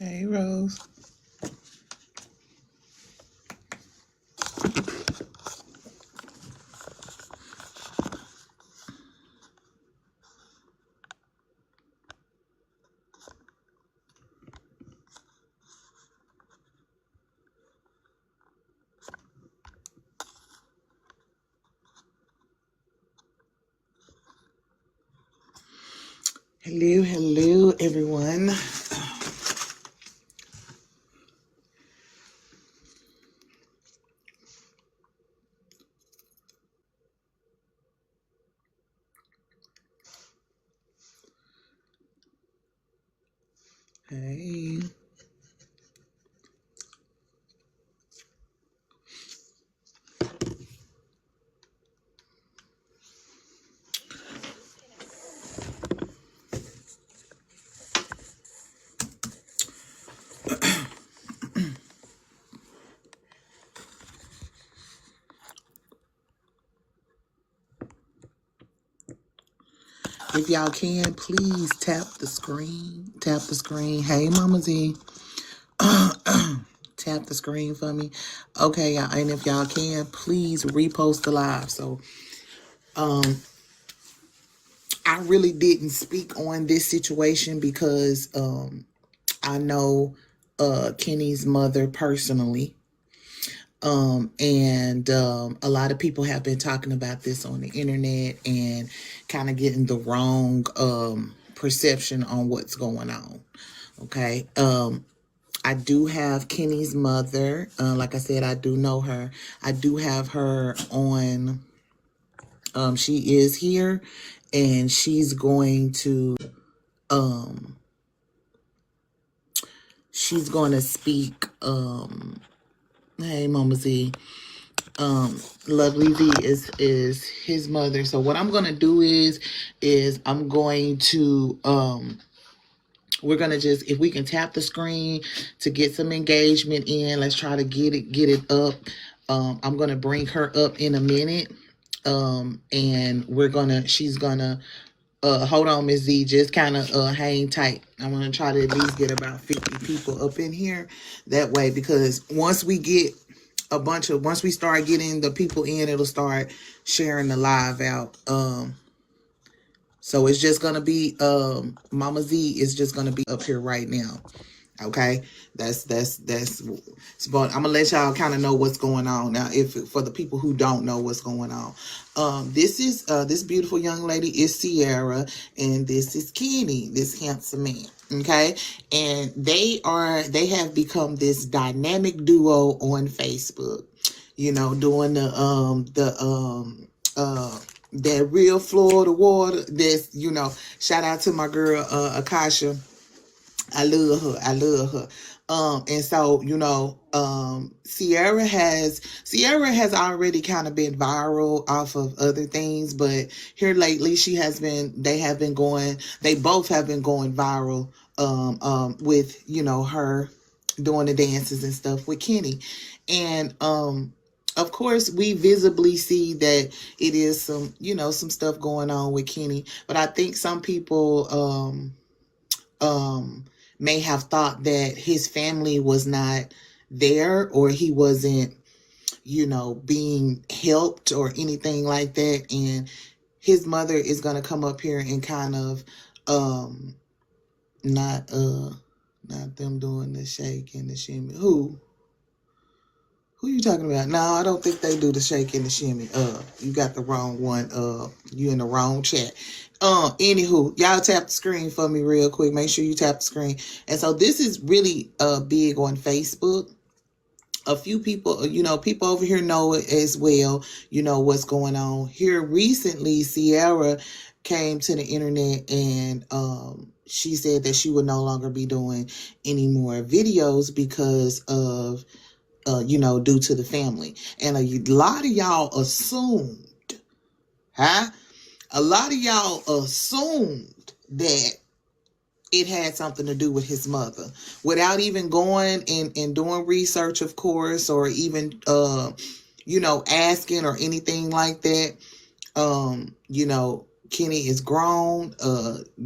Hey, Rose. Hello, hello, everyone. Hey. If y'all can, please tap the screen. Tap the screen. Hey, Mama Z. Tap the screen for me. Okay, y'all. And if y'all can, please repost the live. So, I really didn't speak on this situation because I know Kenny's mother personally. And a lot of people have been talking about this on the internet and kind of getting the wrong perception on what's going on. Okay. I do have Kenny's mother. Like I said, I do know her. I do have her on. She is here, and she's going to speak. Hey, Mama Z. Lovely V is his mother. So what I'm gonna do is I'm going to we're gonna just, if we can tap the screen to get some engagement in, let's try to get it up. I'm gonna bring her up in a minute. And she's gonna hold on, Miss Z, just kind of hang tight. I'm gonna try to at least get about 50 people up in here that way, because once we get once we start getting the people in, it'll start sharing the live out. So it's just gonna be Mama Z is just gonna be up here right now. Okay, that's but I'm gonna let y'all kind of know what's going on now. If for the people who don't know what's going on, this is this beautiful young lady is Ceiara, and this is Kenny, this handsome man. Okay, and they have become this dynamic duo on Facebook. You know, doing that real Florida water. This, you know, shout out to my girl Akasha. I love her. I love her. And so, you know, Ceiara has already kind of been viral off of other things, but here lately they both have been going viral, with, you know, her doing the dances and stuff with Kenny. And, of course, we visibly see that it is some, you know, some stuff going on with Kenny, but I think some people, may have thought that his family was not there, or he wasn't, you know, being helped or anything like that. And his mother is going to come up here and kind of, not them doing the shake and the shimmy. Who you talking about? No, I don't think they do the shake and the shimmy. You got the wrong one. You in the wrong chat. Anywho, y'all tap the screen for me real quick. Make sure you tap the screen. And so this is really big on Facebook. A few people, you know, people over here know it as well. You know what's going on here. Recently, Ceiara came to the internet and she said that she would no longer be doing any more videos because of you know, due to the family. And a lot of y'all assumed, a lot of y'all assumed that it had something to do with his mother without even going and doing research, of course, or even, you know, asking or anything like that. You know, Kenny is grown.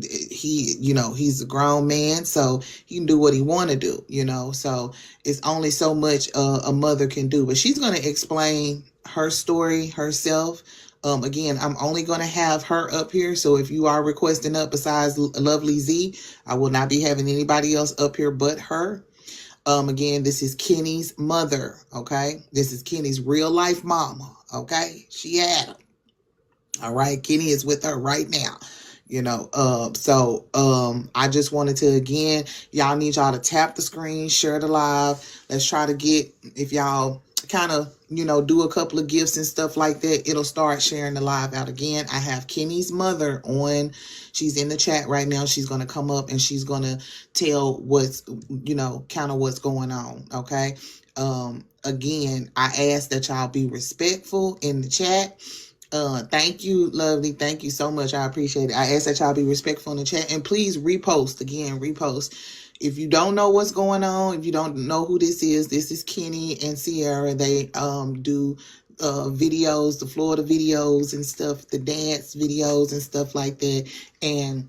He's a grown man, so he can do what he want to do. So it's only so much a mother can do. But she's gonna explain her story herself. Again, I'm only gonna have her up here. So if you are requesting up besides Lovely Z, I will not be having anybody else up here but her. Again, this is Kenny's mother. Okay, this is Kenny's real life mama. Okay, she had him. All right, Kenny is with her right now. I just wanted to, again, y'all need y'all to tap the screen, share the live. Let's try to get, if y'all kind of, do a couple of gifts and stuff like that, it'll start sharing the live out again. I have Kenny's mother on. She's in the chat right now. She's going to come up and she's going to tell what's, kind of what's going on. Okay. Again, I ask that y'all be respectful in the chat. Thank you, Lovely. Thank you so much. I appreciate it. I ask that y'all be respectful in the chat and please repost. Again, repost. If you don't know what's going on, if you don't know who this is Kenny and Ceiara. They do videos, the Florida videos and stuff, the dance videos and stuff like that. And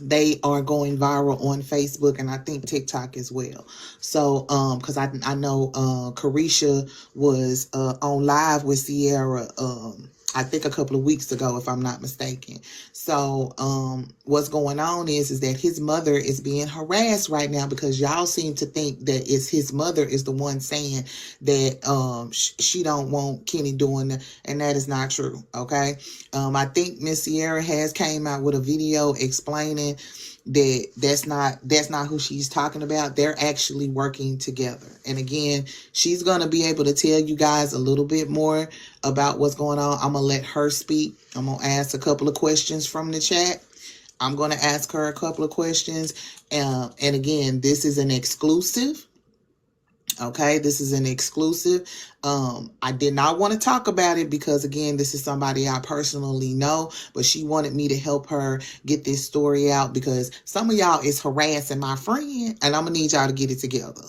they are going viral on Facebook and I think TikTok as well. So, because I know Carisha was on live with Ceiara, I think a couple of weeks ago, if I'm not mistaken. So, what's going on is that his mother is being harassed right now because y'all seem to think that it's his mother is the one saying that she don't want Kenny doing that, and that is not true. Okay, I think Miss Ceiara has came out with a video explaining that that's not who she's talking about. They're actually working together. And again, she's going to be able to tell you guys a little bit more about what's going on. I'm going to let her speak. I'm going to ask a couple of questions from the chat. I'm going to ask her a couple of questions. And again, this is an exclusive. Okay, this is an exclusive. I did not want to talk about it because, again, this is somebody I personally know, but she wanted me to help her get this story out because some of y'all is harassing my friend, and I'm going to need y'all to get it together.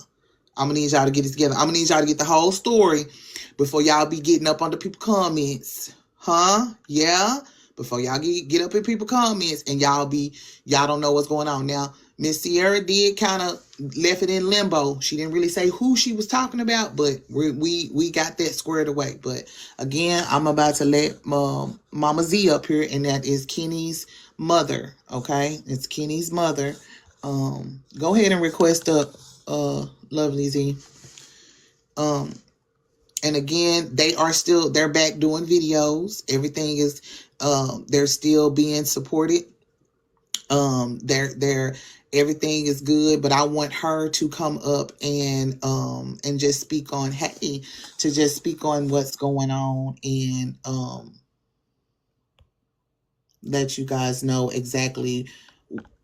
I'm going to need y'all to get it together. I'm going to need y'all to get the whole story before y'all be getting up under people's comments. Huh? Yeah? Before y'all get up in people's comments and y'all don't know what's going on. Now, Miss Ceiara did kind of left it in limbo. She didn't really say who she was talking about, but we got that squared away. But again, I'm about to let Mama Z up here, and that is Kenny's mother. Okay, it's Kenny's mother. Go ahead and request up, Lovely Z. And again, they're back doing videos. Everything is, they're still being supported. They're everything is good, but I want her to come up and just speak on, just speak on what's going on and let you guys know exactly,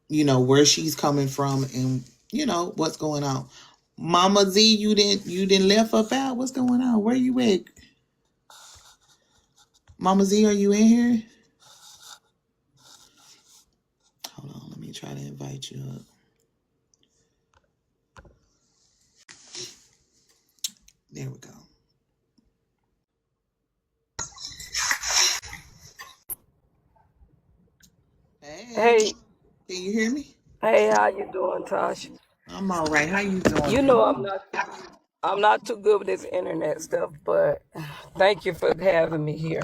where she's coming from and what's going on. Mama Z, you didn't left up out. What's going on? Where you at? Mama Z, are you in here? Hold on, let me try to invite you up. There we go. Hey, Can you hear me? hey, how you doing, Tosh? I'm all right. How you doing? You know I'm not too good with this internet stuff, but thank you for having me here.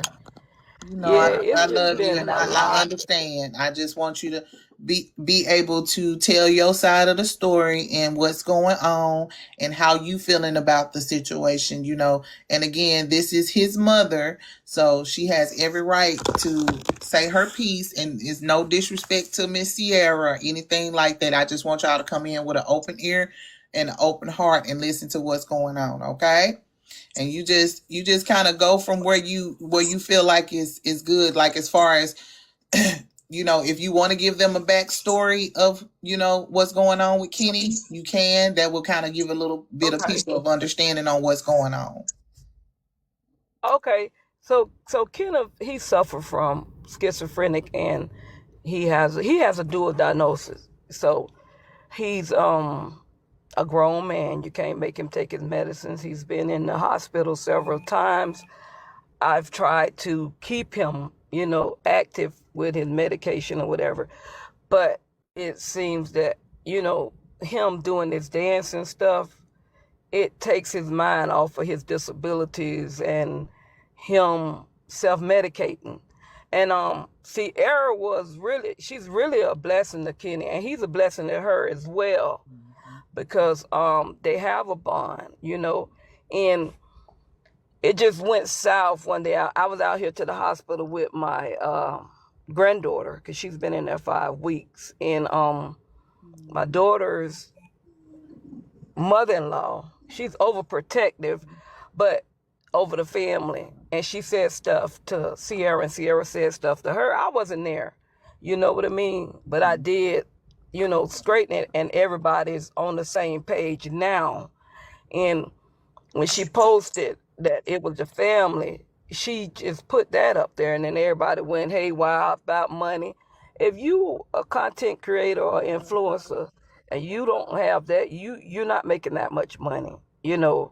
Yeah, it's I just love you been and a I lot. understand. I just want you to be able to tell your side of the story and what's going on and how you feeling about the situation, And again, this is his mother, so she has every right to say her piece and is no disrespect to Miss Ceiara or anything like that. I just want y'all to come in with an open ear and an open heart and listen to what's going on, okay? And you just kind of go from where you feel like is good, like as far as if you want to give them a backstory of what's going on with Kenny, you can. That will kind of give a little bit of Okay, piece of understanding on what's going on. okay. So Kenneth, he suffered from schizophrenic, and he has a dual diagnosis. So he's a grown man. You can't make him take his medicines. He's been in the hospital several times. I've tried to keep him active with his medication or whatever. But it seems that, him doing this dancing stuff, it takes his mind off of his disabilities and him self-medicating. And Ceiara she's really a blessing to Kenny, and he's a blessing to her as well, because they have a bond. And it just went south one day. I was out here to the hospital with my granddaughter, because she's been in there 5 weeks, and my daughter's mother-in-law, she's overprotective, but over the family, and she said stuff to Ceiara, and Ceiara said stuff to her. I wasn't there, you know what I mean, but I did, straighten it, and everybody's on the same page now. And when she posted that it was the family, she just put that up there, and then everybody went haywire about money. If you a content creator or influencer and you don't have that, you're not making that much money.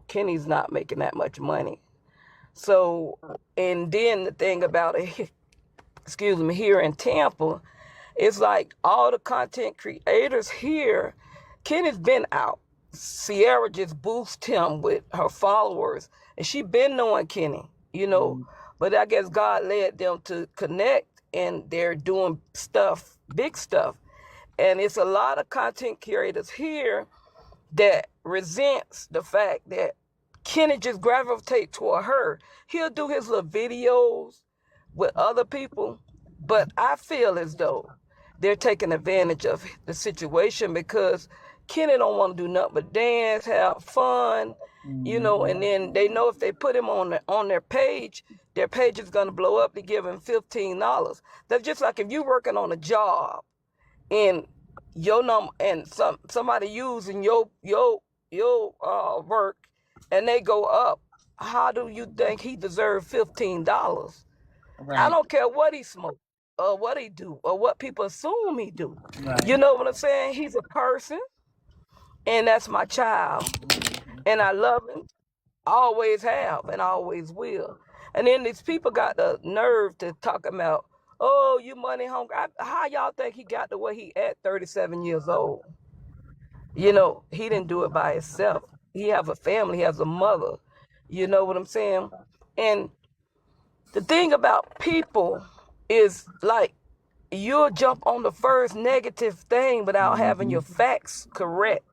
Kenny's not making that much money. So, and then the thing about it, excuse me, here in Tampa, it's like all the content creators here, Kenny's been out. Ceiara just boosts him with her followers, and she been knowing Kenny. But I guess God led them to connect, and they're doing stuff, big stuff. And it's a lot of content creators here that resents the fact that Kenny just gravitate toward her. He'll do his little videos with other people, but I feel as though they're taking advantage of the situation, because Kenny don't want to do nothing but dance, have fun, and then they know if they put him on their page is gonna blow up to give him $15. That's just like if you're working on a job and your number and somebody using your work, and they go up. How do you think he deserves $15? Right. I don't care what he smoked or what he do or what people assume he do. Right. You know what I'm saying? He's a person, and that's my child, and I love him. Always have and always will. And then these people got the nerve to talk about, oh, you money hungry. How y'all think he got the way he at 37 years old? He didn't do it by himself. He have a family, he has a mother. You know what I'm saying? And the thing about people is, like, you'll jump on the first negative thing without having your facts correct.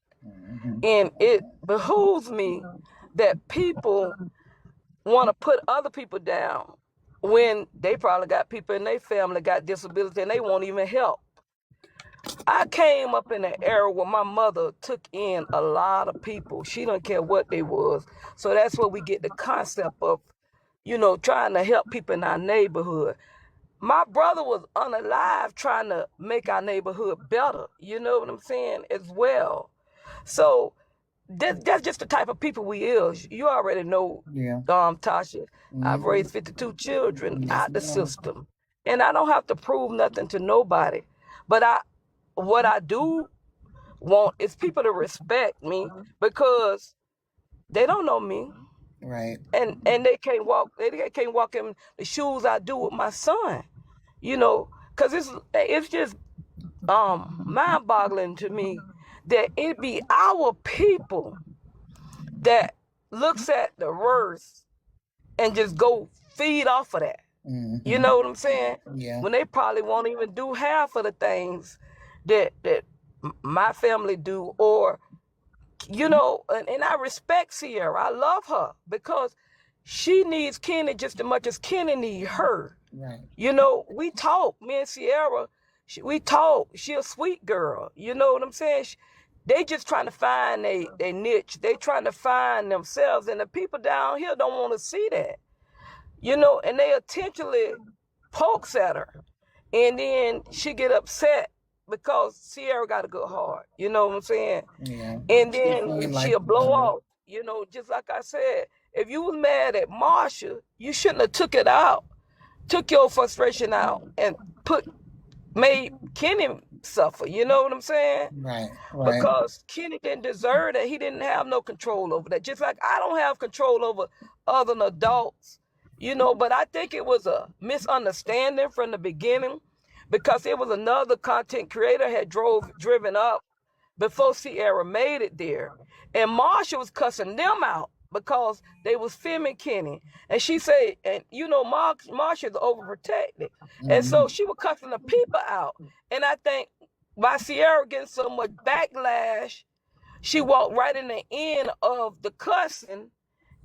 And it behooves me that people want to put other people down when they probably got people in their family got disability and they won't even help. I came up in an era where my mother took in a lot of people. She don't care what they was. So that's where we get the concept of, trying to help people in our neighborhood. My brother was unalive trying to make our neighborhood better. You know what I'm saying? As well. So that's just the type of people we is. You already know, Yeah. Tasha. I've raised 52 children out the system, and I don't have to prove nothing to nobody. But what I do want is people to respect me, because they don't know me, Right. and they can't walk. They can't walk in the shoes I do with my son. Because it's just mind-boggling to me that it be our people that looks at the worst and just go feed off of that. You know what I'm saying? Yeah. When they probably won't even do half of the things that my family do, or and I respect Ceiara. I love her because she needs Kenny just as much as Kenny needs her. Right. We talk, me and Ceiara, we talk. She a sweet girl. You know what I'm saying? They just trying to find a niche. They trying to find themselves, and the people down here don't want to see that. And they intentionally pokes at her, and then she get upset because Ceiara got a good heart. You know what I'm saying? Yeah. And then she'll blow off. Just like I said, if you was mad at Marsha, you shouldn't have took your frustration out and made Kenny suffer. You know what I'm saying? Right. Because Kenny didn't deserve that. He didn't have no control over that. Just like I don't have control over other adults, But I think it was a misunderstanding from the beginning because it was another content creator had driven up before Ceiara made it there. And Marsha was cussing them out because they was filming Kenny. And she said, and Marsha's overprotected. And so Mm-hmm. she was cussing the people out. And I think by Ceiara getting so much backlash, she walked right in the end of the cussing,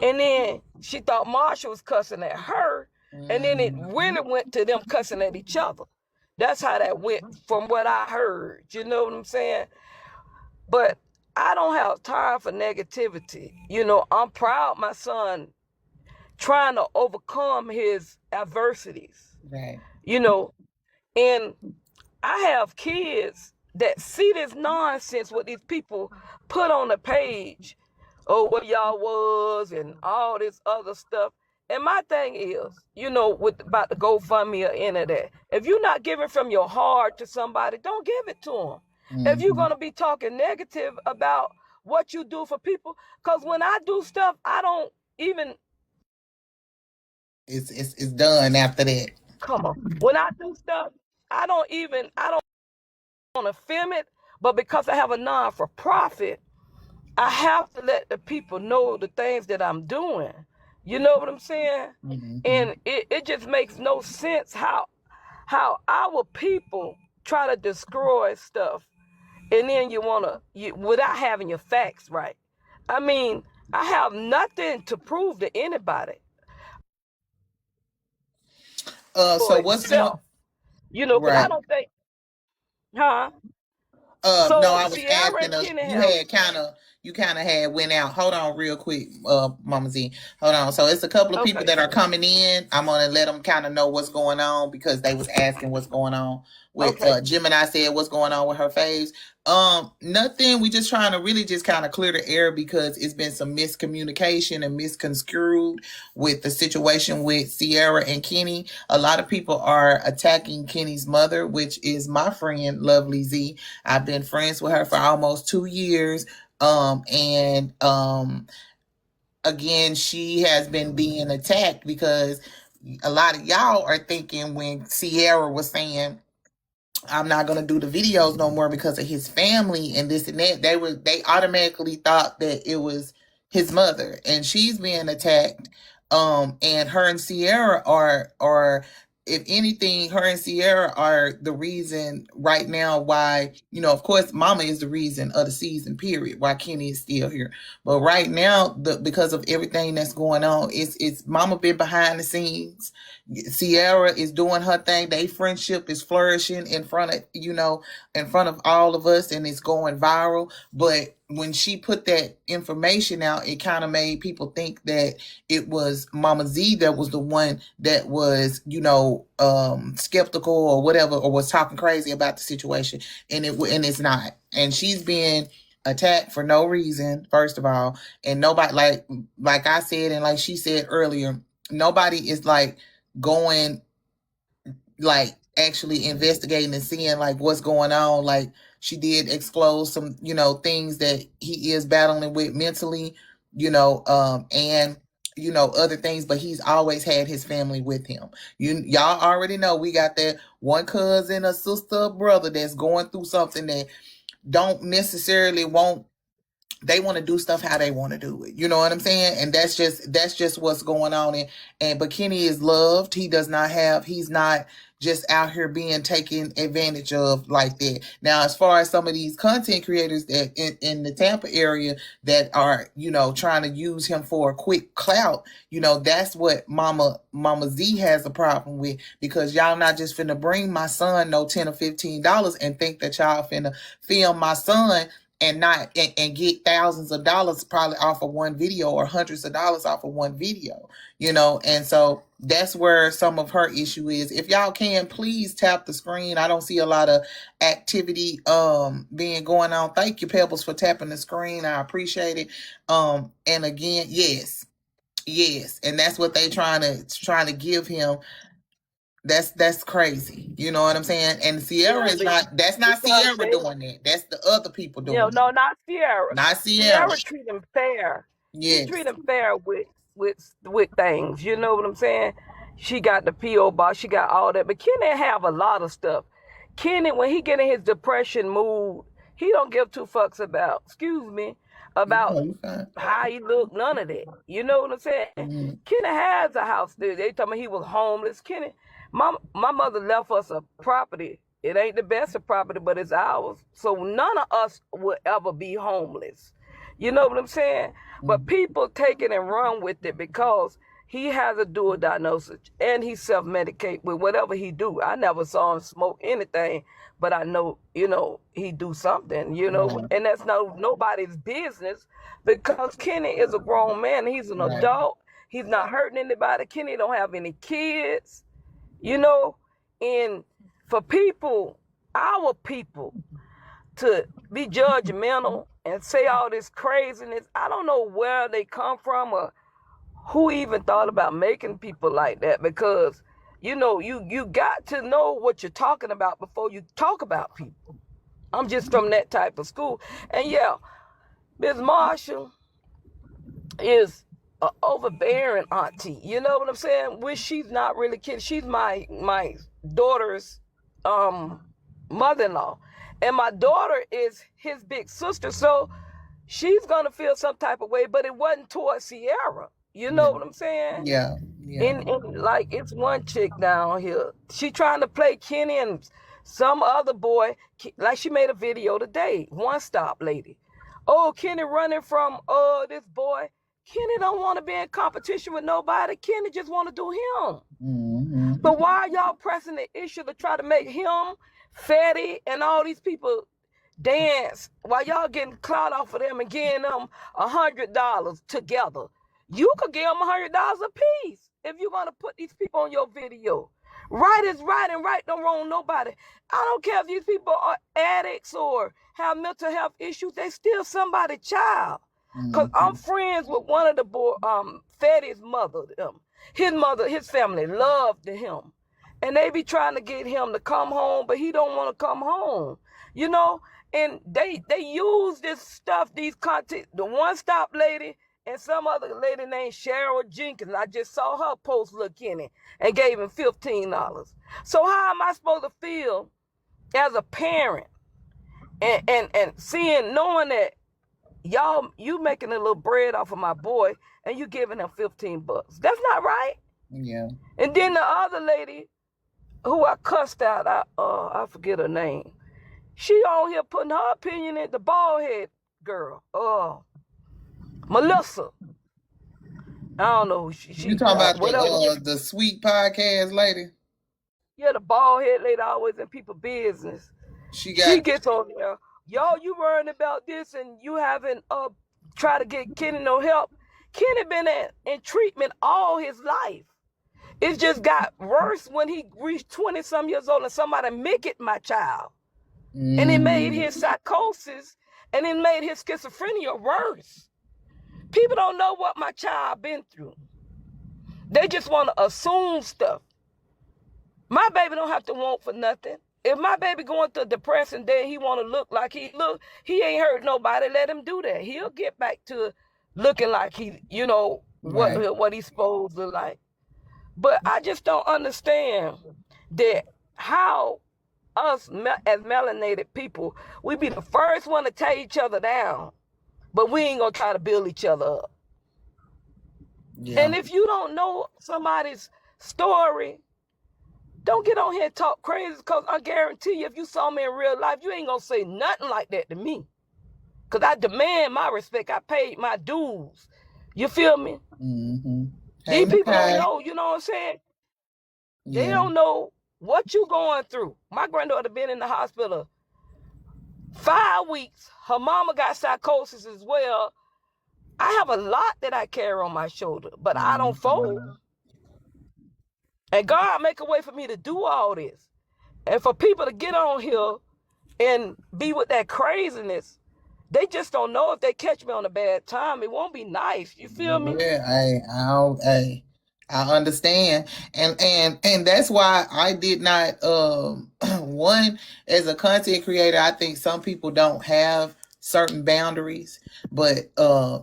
and then she thought Marsha was cussing at her, and then it really went to them cussing at each other. That's how that went from what I heard. You know what I'm saying? But I don't have time for negativity. I'm proud my son trying to overcome his adversities. Right. You know, and I have kids that see this nonsense what these people put on the page. Oh, what y'all was and all this other stuff. And my thing is, with about the GoFundMe or any of that, if you're not giving from your heart to somebody, don't give it to them. If you're Mm-hmm. gonna be talking negative about what you do for people, because when I do stuff, I don't even It's done after that. come on. When I do stuff, I don't want to film it, but because I have a non for profit, I have to let the people know the things that I'm doing. You know what I'm saying? Mm-hmm. And it just makes no sense how our people try to destroy stuff, and then without having your facts right. I mean, I have nothing to prove to anybody So for what's going itself. But I right? don't think, huh? No, So I was Ceiara asking and Kenny you have had kind of had went out. Hold on real quick, Mama Z. Hold on. So it's a couple of people okay, that are coming in. I'm gonna let them kind of know what's going on because they was asking what's going on with okay. Gemini said what's going on with her faves. Nothing. We just trying to really just kind of clear the air because it's been some miscommunication and misconstrued with the situation with Ceiara and Kenny. A lot of people are attacking Kenny's mother, which is my friend Lovely Z. I've been friends with her for almost 2 years. And again, she has been being attacked because a lot of y'all are thinking when Ceiara was saying I'm not gonna do the videos no more because of his family and this and that. They automatically thought that it was his mother and she's being attacked. And her and Ceiara are if anything, her and Ceiara are the reason right now why, of course, Mama is the reason of the season period, why Kenny is still here. But right now, because of everything that's going on, it's Mama been behind the scenes. Ceiara is doing her thing. Their friendship is flourishing in front of all of us, and it's going viral. But when she put that information out, it kind of made people think that it was Mama Z that was the one that was, skeptical or whatever, or was talking crazy about the situation, and it's not. And she's being attacked for no reason, first of all, and nobody like I said, and like she said earlier, nobody is like going like actually investigating and seeing like what's going on. Like she did expose some, things that he is battling with mentally, and other things, but he's always had his family with him. Y'all already know we got that one cousin, a sister, a brother that's going through something that don't necessarily want they want to do stuff how they want to do it. You know what I'm saying? And that's just what's going on. And but Kenny is loved. He's not just out here being taken advantage of like that. Now, as far as some of these content creators that in the Tampa area that are, trying to use him for a quick clout, that's what Mama Z has a problem with, because y'all not just finna bring my son no $10 or $15 and think that y'all finna film my son and not and get thousands of dollars probably off of one video, or hundreds of dollars off of one video, and so that's where some of her issue is. If y'all can, please tap the screen. I don't see a lot of activity being going on. Thank you, Pebbles, for tapping the screen. I appreciate it. And again, yes, and that's what they trying to give him. That's crazy. You know what I'm saying? And Ceiara Yeah, is not. That's not because Ceiara doing that. That's the other people doing it. no, not Ceiara. Not Ceiara. Ceiara treat him fair. She treat Yes. him fair with with things. You know what I'm saying? She got the PO box. She got all that. But Kenny have a lot of stuff. Kenny, when he get in his depression mood, he don't give two fucks about. Excuse me, about how he look. None of that. You know what I'm saying? Mm-hmm. Kenny has a house. They told me he was homeless. Kenny, my mother left us a property. It ain't the best of property, but it's ours. So none of us will ever be homeless. You know what I'm saying? But people take it and run with it because he has a dual diagnosis and he self-medicate with whatever he do. I never saw him smoke anything, but I know, he do something, and that's nobody's business because Kenny is a grown man. He's an adult. He's not hurting anybody. Kenny don't have any kids, and for people, our people, to be judgmental and say all this craziness, I don't know where they come from or who even thought about making people like that because, you got to know what you're talking about before you talk about people. I'm just from that type of school. And yeah, Miss Marshall is an overbearing auntie. You know what I'm saying? Which she's not really kidding. She's my daughter's mother-in-law. And my daughter is his big sister. So she's going to feel some type of way, but it wasn't towards Ceiara. You know what I'm saying? Yeah. And like, it's one chick down here. She trying to play Kenny and some other boy. Like, she made a video today. One Stop lady. Oh, Kenny running from this boy. Kenny don't want to be in competition with nobody. Kenny just want to do him. Mm-hmm. But why are y'all pressing the issue to try to make him, Fatty, and all these people dance while y'all getting clout off of them and getting them $100 together? You could give them $100 a piece if you're going to put these people on your video. Right is right and right don't wrong nobody. I don't care if these people are addicts or have mental health issues. They still somebody's child. Because I'm friends with one of the boy, Fatty's mother. His family loved him. And they be trying to get him to come home, but he don't want to come home. And they use this stuff, these content, the One Stop lady and some other lady named Cheryl Jenkins. I just saw her post Lil Kenny and gave him $15. So how am I supposed to feel as a parent and knowing that you making a little bread off of my boy and you giving him $15? That's not right. Yeah. And then the other lady who I cussed out, I forget her name. She on here putting her opinion in, the bald head girl. Melissa. I don't know who she. You talking about the sweet podcast lady? Yeah, the bald head lady always in people's business. She gets on there. Y'all, you worrying about this and you haven't try to get Kenny no help. Kenny been in treatment all his life. It just got worse when he reached 20-some years old and somebody make it my child. And it made his psychosis and it made his schizophrenia worse. People don't know what my child been through. They just want to assume stuff. My baby don't have to want for nothing. If my baby going through a depressing day, he want to look like he ain't hurt nobody, let him do that. He'll get back to looking like he, what he's supposed to look like. But I just don't understand that how us as melanated people, we be the first one to tear each other down, but we ain't gonna try to build each other up. Yeah. And if you don't know somebody's story, don't get on here and talk crazy, because I guarantee you, if you saw me in real life, you ain't gonna say nothing like that to me. Because I demand my respect. I paid my dues. You feel me? Mm-hmm. These people don't know, you know what I'm saying? Yeah. They don't know what you going through. My granddaughter been in the hospital 5 weeks. Her mama got psychosis as well. I have a lot that I carry on my shoulder, but I don't fold. And God make a way for me to do all this. And for people to get on here and be with that craziness, they just don't know. If they catch me on a bad time, it won't be nice. You feel me? Yeah, I understand. And that's why I did not one, as a content creator, I think some people don't have certain boundaries. But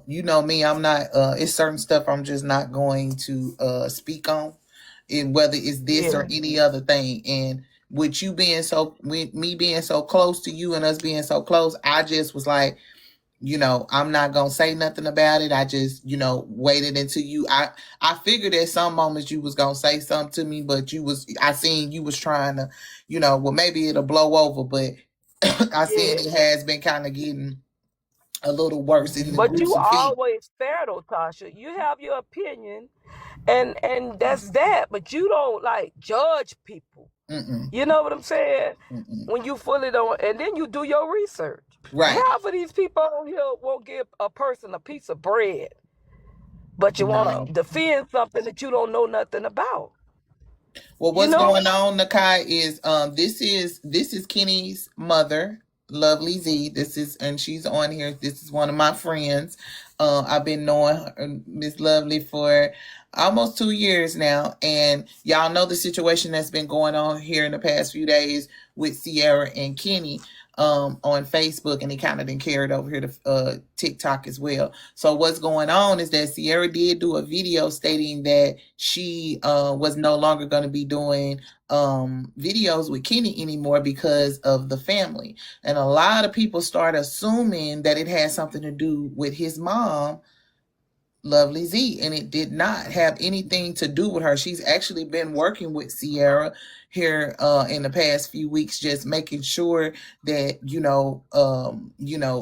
you know me, I'm not it's certain stuff I'm just not going to speak on, and whether it's this or Yeah, any other thing. And with you being so, with me being so close to you and us being so close, I just was like, you know, I'm not gonna say nothing about it. I just, you know, waited until you. I figured at some moments you was gonna say something to me, but you was, I seen you was trying to, you know, well maybe it'll blow over, but I seen yeah. it has been kind of getting a little worse in the But you gruesome feet. always fair though, Tasha. You have your opinion, and that's that. But you don't like judge people. Mm-mm, You know what I'm saying? mm-mm. When you fully don't, and then you do your research. Right. Half of these people on here won't give a person a piece of bread, but you want No. to defend something that you don't know nothing about. Well, You what's know? going on, Nakai, is this is Kenny's mother, Lovely Z. This is, and she's on here. This is one of my friends. I've been knowing Miss Lovely for almost 2 years now, and y'all know the situation that's been going on here in the past few days with Ceiara and Kenny on Facebook, and he kind of then carried over here to TikTok as well. So what's going on is that Ceiara did do a video stating that she was no longer going to be doing videos with Kenny anymore because of the family, and a lot of people start assuming that it had something to do with his mom, Lovely Z, and it did not have anything to do with her. She's actually been working with Ceiara here in the past few weeks, just making sure that you know,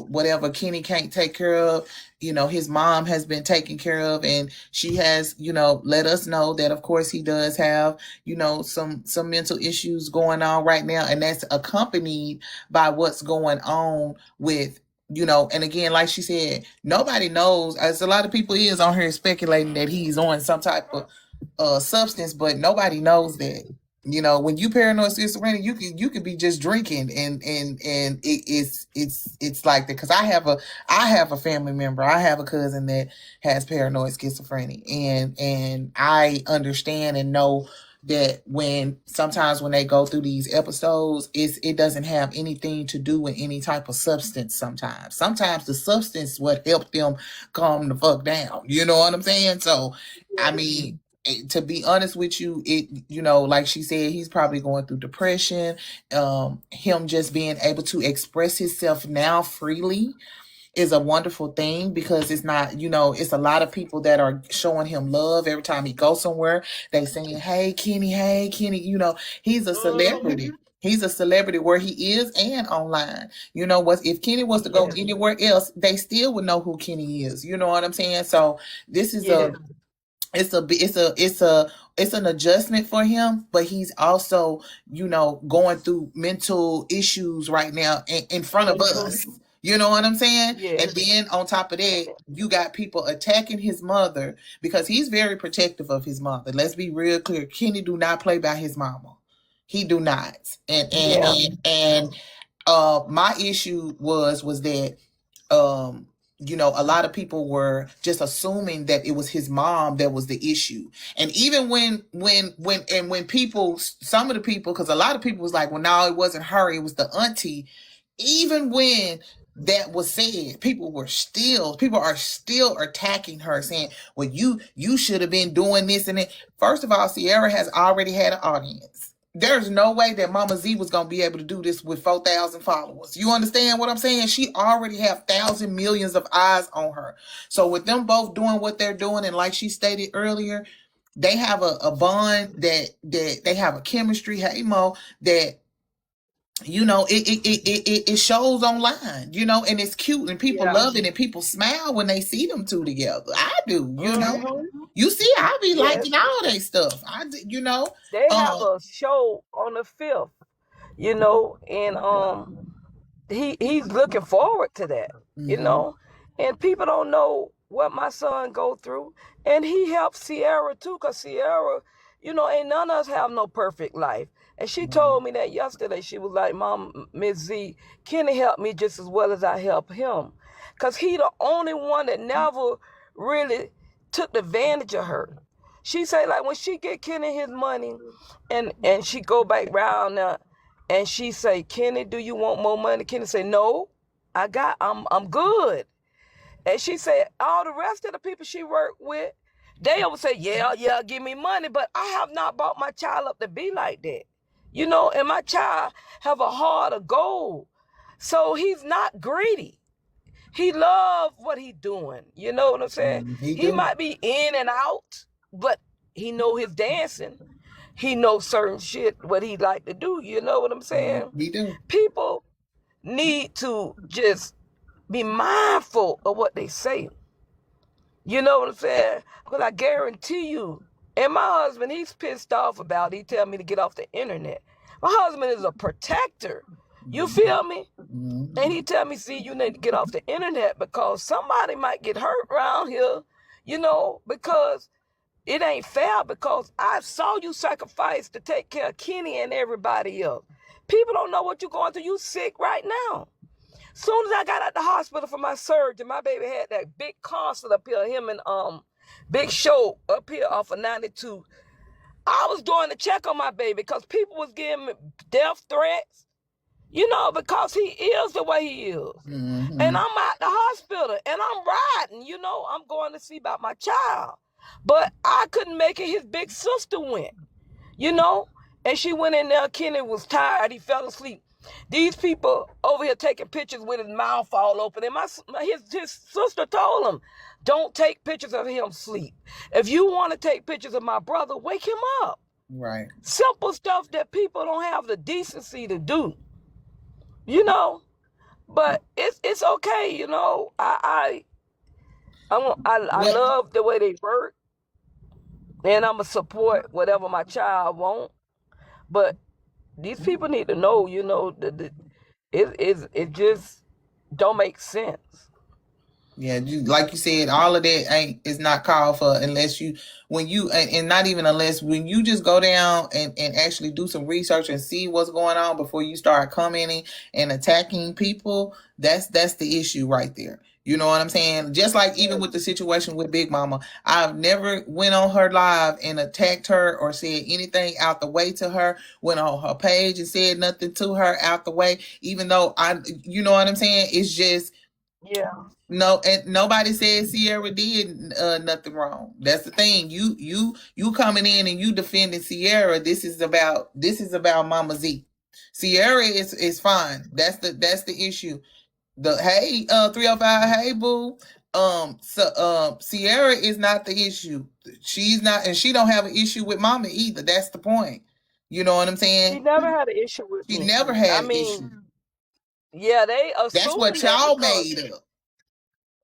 whatever Kenny can't take care of, you know, his mom has been taken care of, and she has, you know, let us know that of course he does have, you know, some mental issues going on right now, and that's accompanied by what's going on with, you know, and again, like she said, nobody knows. As a lot of people is on here speculating that he's on some type of substance, but nobody knows that. You know, when you paranoid schizophrenic, you could be just drinking, and it's like that. Because I have a family member, I have a cousin that has paranoid schizophrenic, and I understand and know that when sometimes when they go through these episodes, it doesn't have anything to do with any type of substance. Sometimes the substance what helped them calm the fuck down, you know what I'm saying? So I mean, to be honest with you, it, you know, like she said, he's probably going through depression. Him just being able to express himself now freely is a wonderful thing, because it's not, you know, it's a lot of people that are showing him love every time he goes somewhere. They saying, hey Kenny, you know, he's a Mm-hmm. celebrity. He's a celebrity where he is and online. You know what? If Kenny was to go Yeah, anywhere else, they still would know who Kenny is. You know what I'm saying? So this is yeah, a it's an adjustment for him, but he's also, you know, going through mental issues right now in front of mm-hmm. us. You know what I'm saying? Yeah, And then on top of that, you got people attacking his mother because he's very protective of his mother. Let's be real clear. Kenny do not play by his mama. He do not. yeah, And my issue was that you know, a lot of people were just assuming that it was his mom that was the issue. And even when people, some of the people, because a lot of people was like, well, no, it wasn't her, it was the auntie. Even when that was said, people are still attacking her, saying, well, you should have been doing this and that. First of all, Ceiara has already had an audience. There's no way that Mama Z was gonna be able to do this with 4,000 followers. You understand what I'm saying? She already have thousand millions of eyes on her. So with them both doing what they're doing, and like she stated earlier, they have a bond, that they have a chemistry, hey Mo, that, you know, it shows online, you know, and it's cute, and people yeah. love it, and people smile when they see them two together. I do, you know. Mm-hmm. You see, I be Yes, liking all that stuff. You know. they have um a show on the 5th, and he's looking forward to that, you mhm, know. And people don't know what my son go through, and he helps Ceiara too, cause Ceiara, ain't none of us have no perfect life. And she told me that yesterday. She was like, "Mom, Miss Z, Kenny helped me just as well as I help him, cause he the only one that never really took advantage of her." She say like when she get Kenny his money, and she go back round now, and she say, "Kenny, do you want more money?" Kenny say, "No." I'm good. And she said all the rest of the people she worked with, they always say, yeah, yeah, give me money. But I have not brought my child up to be like that. And my child have a heart of gold. So he's not greedy. He love what he doing. You know what I'm saying? He He do. might be in and out, but he know his dancing. He knows certain shit what he like to do. You know what I'm saying? He do. People need to just be mindful of what they say. You know what I'm saying? Because I guarantee you, and my husband, he's pissed off about it. He tell me to get off the internet. My husband is a protector. You feel me? And he tell me, see, you need to get off the internet because somebody might get hurt around here, because it ain't fair because I saw you sacrifice to take care of Kenny and everybody else. People don't know what you're going through. You sick right now. Soon as I got out the hospital for my surgery, my baby had that big concert up here, him and Big Show up here off of 92. I was doing the check on my baby because people was giving me death threats, because he is the way he is. And I'm at the hospital and I'm riding, I'm going to see about my child. But I couldn't make it. His big sister went, you know, and she went in there. Kenny was tired. He fell asleep. These people over here taking pictures with his mouth all open. And his sister told him, don't take pictures of him sleep. If you want to take pictures of my brother, wake him up. Right. Simple stuff that people don't have the decency to do. But it's okay. I love the way they work, and I'ma support whatever my child want. But these people need to know, that it just don't make sense. Yeah, like you said, all of that is not called for unless you when you and not even unless when you just go down and actually do some research and see what's going on before you start commenting and attacking people. That's the issue right there. You know what I'm saying? Just like even with the situation with Big Mama, I've never went on her live and attacked her or said anything out the way to her. Went on her page and said nothing to her out the way, even though you know what I'm saying? It's just Yeah. no, and nobody said Ceiara did nothing wrong. That's the thing. You coming in and you defending Ceiara. This is about Mama Z. Ceiara is fine. That's the issue. The hey 305 hey boo. Ceiara is not the issue. She's not, and she don't have an issue with Mama either. That's the point. You know what I'm She saying? never had an issue with She me. never I had an issue. mean, yeah, they That's assume what that y'all because made up.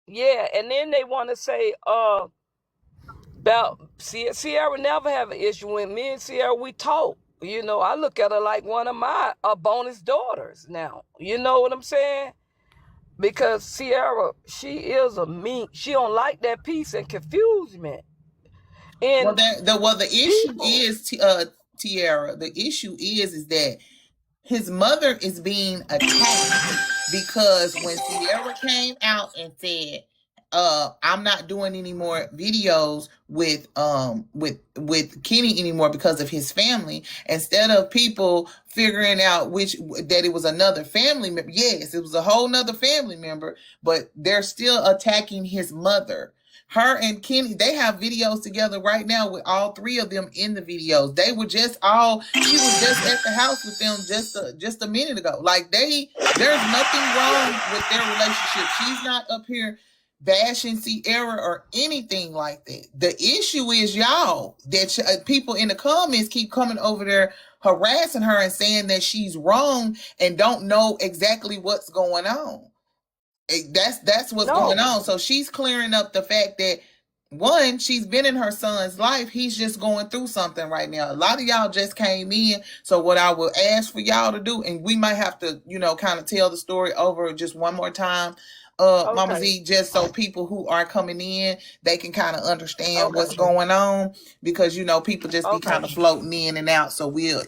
yeah, and then they want to say about Ceiara never have an issue with me and Ceiara. We talk. I look at her like one of my bonus daughters now. You know what I'm saying? Because Ceiara, she is she don't like that peace and confusion. Well, And the issue people, is Tiara. The issue is that his mother is being attacked because when Ceiara came out and said, I'm not doing any more videos with Kenny anymore because of his family, instead of people figuring out that it was another family member. Yes, it was a whole nother family member, but they're still attacking his mother. Her and Kenny, they have videos together right now with all three of them in the videos. They were she was just at the house with them just a minute ago. Like there's nothing wrong with their relationship. She's not up here bashing Ceiara or anything like that. The issue is y'all that people in the comments keep coming over there harassing her and saying that she's wrong and don't know exactly what's going on. That's what's going no. on. So she's clearing up the fact that one, she's been in her son's life. He's just going through something right now. A lot of y'all just came in. So what I will ask for y'all to do, and we might have to, kind of tell the story over just one more time, Mama Okay. Z, just so people who are coming in, they can kind of understand Okay. what's going on, because people just be kind Okay. of floating in and out. So we're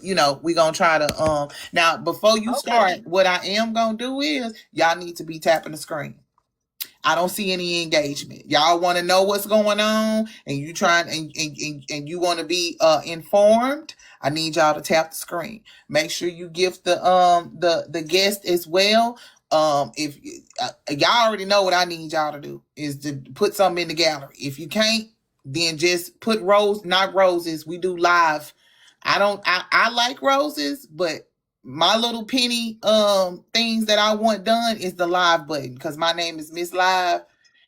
gonna try to now before you Okay. start, what I am gonna do is y'all need to be tapping the screen. I don't see any engagement. Y'all want to know what's going on, and you trying and you want to be informed. I need y'all to tap the screen. Make sure you give the guest as well If y'all already know what I need y'all to do is to put something in the gallery. If you can't, then just put not roses. We do live. I like roses, but my little penny things that I want done is the live button because my name is Miss Live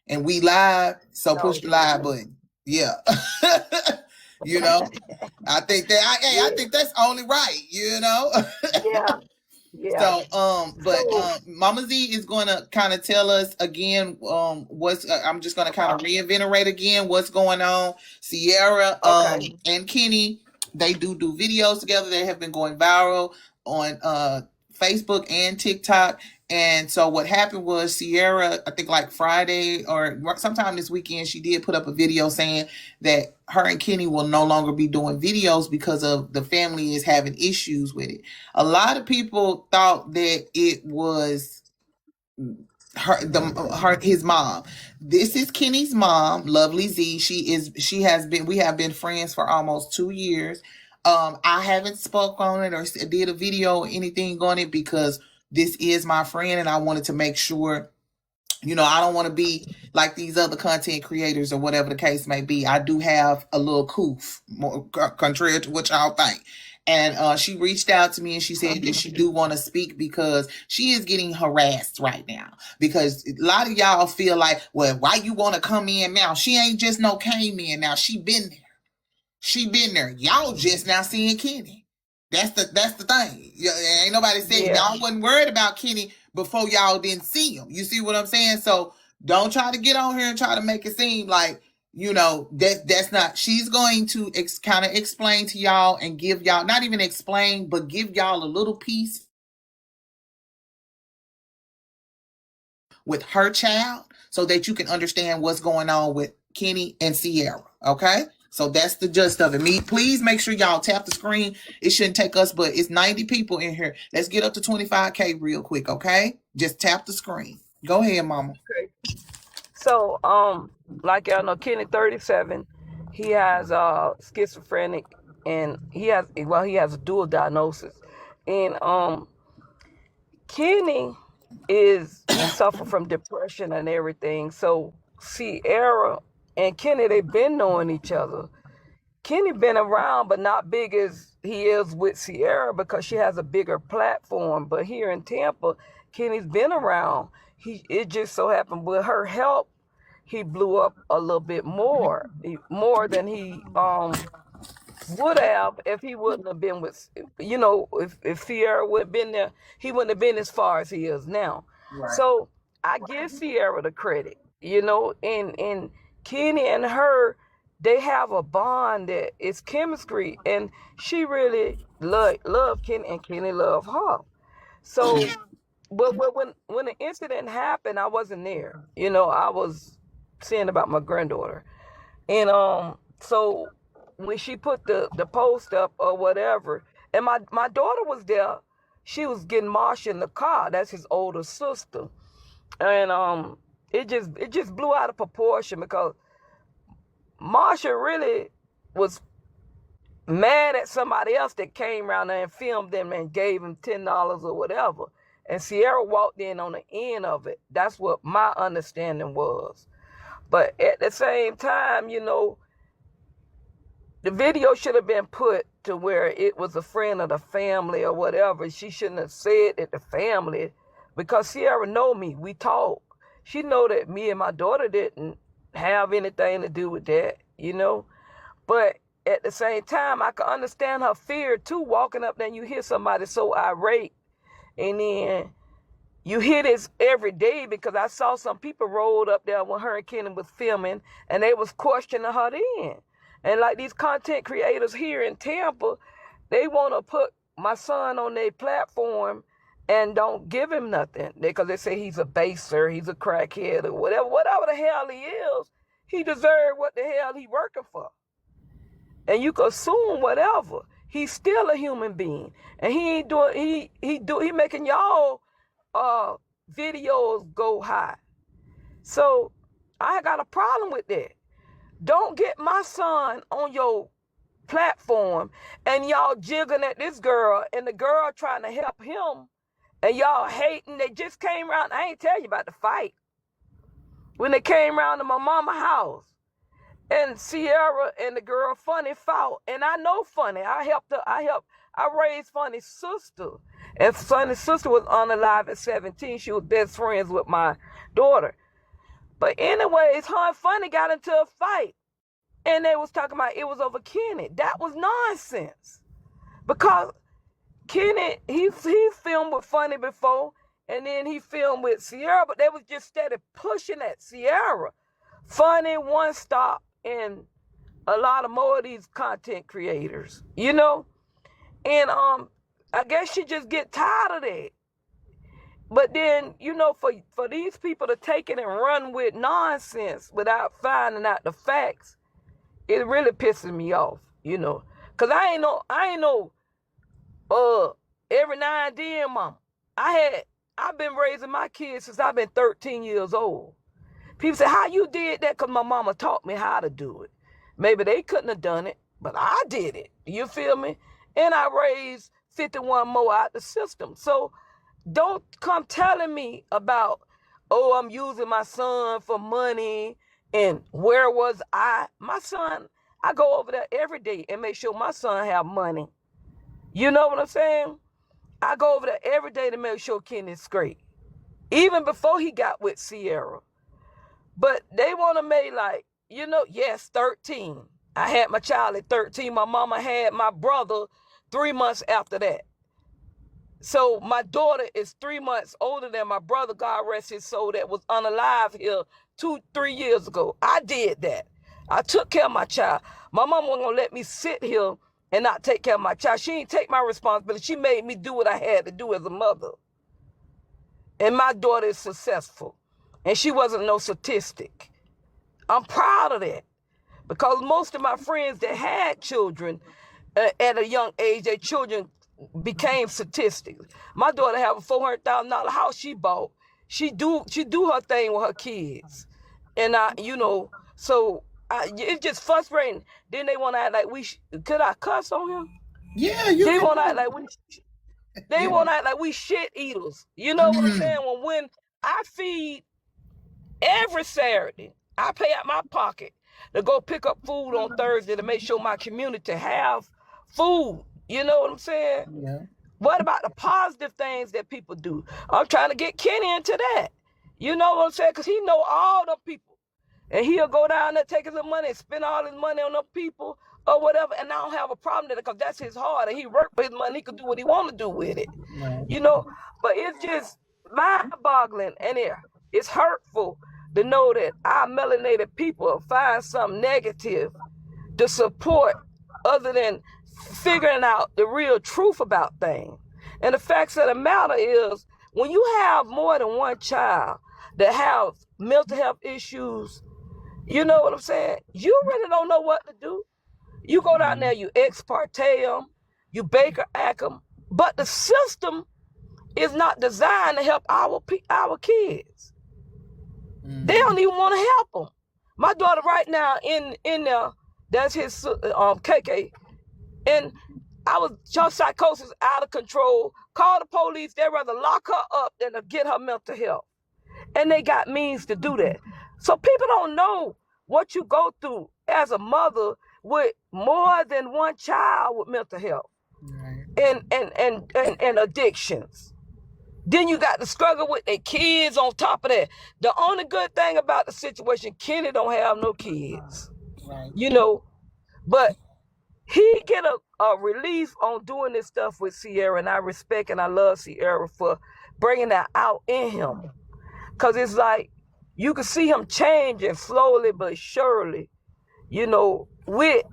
and we live. So push the Okay. live button. Yeah. you know, I Yeah. think that's only right, you know. Yeah. Yeah. So, but So Mama Z is going to kind of tell us again, what's. I'm just going to kind of about reiterate again what's going on. Ceiara, okay. and Kenny, they do videos together. They have been going viral on Facebook and TikTok. And so what happened was Ceiara, I think like Friday or sometime this weekend, she did put up a video saying that her and Kenny will no longer be doing videos because of the family is having issues with it. A lot of people thought that it was his mom. This is Kenny's mom, Lovely Z. She has been we have been friends for almost 2 years. I haven't spoke on it or did a video or anything on it because this is my friend and I wanted to make sure, I don't want to be like these other content creators or whatever the case may be. I do have a little coof, more contrary to what y'all think. And she reached out to me and she said that she do want to speak because she is getting harassed right now. Because a lot of y'all feel like, well, why you want to come in now? She ain't just no came in now. She been there. She been there. Y'all just now seeing Kenny. That's the thing. Ain't nobody said Yeah. y'all wasn't worried about Kenny before y'all didn't see him. You see what I'm saying? So don't try to get on here and try to make it seem like that's not. She's going to kind of explain to y'all and give y'all not even explain, but give y'all a little piece with her child so that you can understand what's going on with Kenny and Ceiara. Okay? So that's the gist of it. Please make sure y'all tap the screen. It shouldn't take us, but it's 90 people in here. Let's get up to 25K real quick, okay? Just tap the screen. Go ahead, mama. Okay. So like y'all know, Kenny 37, he has schizophrenic and he has a dual diagnosis. And Kenny he suffered from depression and everything. So Ceiara and Kenny, they've been knowing each other. Kenny been around, but not big as he is with Ceiara because she has a bigger platform. But here in Tampa, Kenny's been around. It just so happened with her help, he blew up a little bit more than he would have if he wouldn't have been with, if Ceiara would have been there, he wouldn't have been as far as he is now. Right. So I give Ceiara the credit, and Kenny and her, they have a bond that is chemistry, and she really loved Kenny, and Kenny loved her. So, but when the incident happened, I wasn't there. I was seeing about my granddaughter. And so when she put the post up or whatever, and my daughter was there, she was getting Marsha in the car. That's his older sister. And it just blew out of proportion because Marsha really was mad at somebody else that came around there and filmed them and gave him $10 or whatever. And Ceiara walked in on the end of it. That's what my understanding was. But at the same time, the video should have been put to where it was a friend of the family or whatever. She shouldn't have said that the family, because Ceiara know me. We talk. She know that me and my daughter didn't have anything to do with that. But at the same time, I can understand her fear too, walking up there and you hear somebody so irate. And then you hear this every day because I saw some people rolled up there when her and Kenny was filming and they was questioning her then. And like these content creators here in Tampa, they want to put my son on their platform and don't give him nothing because they say he's a baser, he's a crackhead or whatever the hell he is. He deserves what the hell he working for. And you can assume whatever. He's still a human being, and he ain't doing. He making y'all videos go high. So I got a problem with that. Don't get my son on your platform and y'all jiggling at this girl and the girl trying to help him And y'all hating, they just came around. I ain't tell you about the fight. When they came around to my mama's house. And Ceiara and the girl Funny fought. And I know Funny. I raised Funny's sister. And Funny's sister was unalive at 17. She was best friends with my daughter. But anyways, her and Funny got into a fight. And they was talking about it was over Kenny. That was nonsense. Because Kenny, he filmed with Funny before. And then he filmed with Ceiara. But they was just steady pushing at Ceiara. Funny, One Stop, and a lot of more of these content creators, you know? And I guess she just get tired of that. But then, you know, for these people to take it and run with nonsense without finding out the facts, it really pisses me off, you know? Cause I ain't know every now and then, mama. I've been raising my kids since I've been 13 years old. People say, how you did that? Because my mama taught me how to do it. Maybe they couldn't have done it, but I did it. You feel me? And I raised 51 more out the system. So don't come telling me about, oh, I'm using my son for money and where was I? My son, I go over there every day and make sure my son have money. You know what I'm saying? I go over there every day to make sure Kenny's straight. Even before he got with Ceiara. But they want to make like, you know, yes, 13. I had my child at 13. My mama had my brother 3 months after that. So my daughter is 3 months older than my brother, God rest his soul, that was unalive here 2-3 years ago. I did that. I took care of my child. My mama wasn't going to let me sit here and not take care of my child. She didn't take my responsibility. She made me do what I had to do as a mother. And my daughter is successful. And she wasn't no statistic. I'm proud of that. Because most of my friends that had children at a young age, their children became statistics. My daughter have a $400,000 house she bought. She do her thing with her kids. And it's just frustrating. Then they want to act like could I cuss on him? Yeah, you They can. want to act like want to act like we shit eaters. You know what I'm saying? When I feed every Saturday, I pay out my pocket to go pick up food on Thursday to make sure my community have food. You know what I'm saying? Yeah. What about the positive things that people do? I'm trying to get Kenny into that. You know what I'm saying? Because he know all the people. And he'll go down there, take his little money and spend all his money on the people or whatever. And I don't have a problem with it because that's his heart. And he worked for his money. He could do what he want to do with it. Right. You know? But it's just mind-boggling and it's hurtful to know that our melanated people find something negative to support other than figuring out the real truth about things. And the facts of the matter is, when you have more than one child that have mental health issues, you know what I'm saying? You really don't know what to do. You go down there, you ex parte them, you Baker act them, but the system is not designed to help our kids. They don't even want to help them. My daughter right now in there, that's his KK, and her psychosis out of control. Call the police. They'd rather lock her up than to get her mental health. And they got means to do that. So people don't know what you go through as a mother with more than one child with mental health. Right. And addictions. Then you got to struggle with their kids on top of that. The only good thing about the situation, Kenny don't have no kids. Right. You know, but he get a relief on doing this stuff with Ceiara, and I respect and I love Ceiara for bringing that out in him. Because it's like you can see him changing slowly but surely, you know, with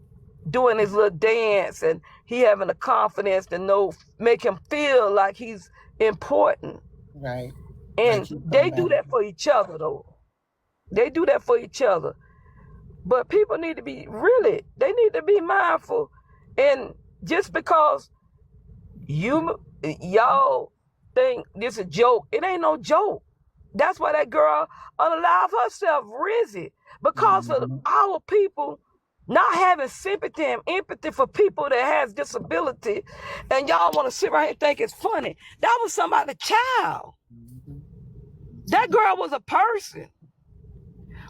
doing his little dance, and he having the confidence to make him feel like he's important. Right. And they do that for each other, though. They do that for each other. But people need to be they need to be mindful. And just because y'all think this is a joke, it ain't no joke. That's why that girl unalive herself, Rizzy, because of our people not having sympathy and empathy for people that has disability, and y'all want to sit right here and think it's funny. That was somebody's child. That girl was a person.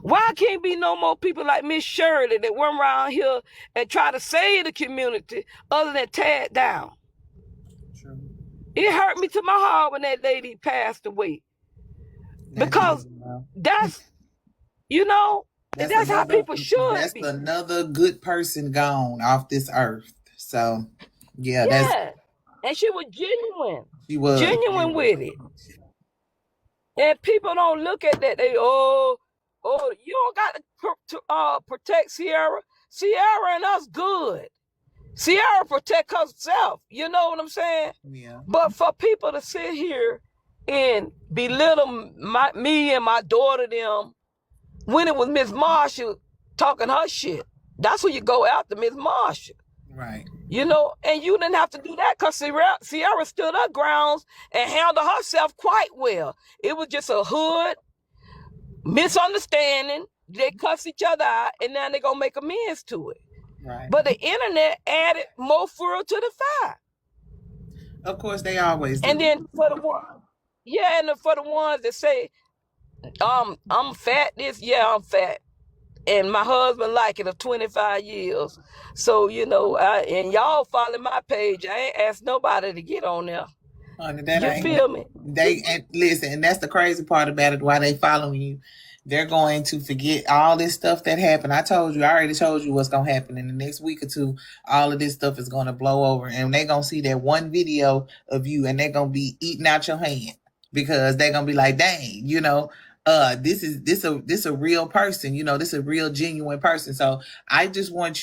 Why can't be no more people like Miss Shirley that run around here and try to save the community other than tear it down? True. It hurt me to my heart when that lady passed away. Because that's, you know, that's another, how people should that's be. That's another good person gone off this earth. So, yeah. And she was genuine. She was. Genuine with it. And people don't look at that. They, you don't got to protect Ceiara. Ceiara and us good. Ceiara protect herself. You know what I'm saying? Yeah. But for people to sit here and belittle me and my daughter them, when it was Miss Marsha talking her shit, that's when you go after Miss Marsha. Right. You know, and you didn't have to do that because Ceiara stood her grounds and handled herself quite well. It was just a hood misunderstanding. They cuss each other out, and now they're going to make amends to it. Right. But the internet added more fuel to the fire. Of course, they always do. And then for the ones that say, I'm fat, I'm fat. And my husband like it of 25 years. So, you know, and y'all follow my page. I ain't asked nobody to get on there. Honey, you feel me? Listen, and that's the crazy part about it, why they following you. They're going to forget all this stuff that happened. I already told you what's going to happen in the next week or two. All of this stuff is going to blow over, and they're going to see that one video of you, and they're going to be eating out your hand because they're going to be like, dang, you know, this a real person, you know, this is a real genuine person. So I just want you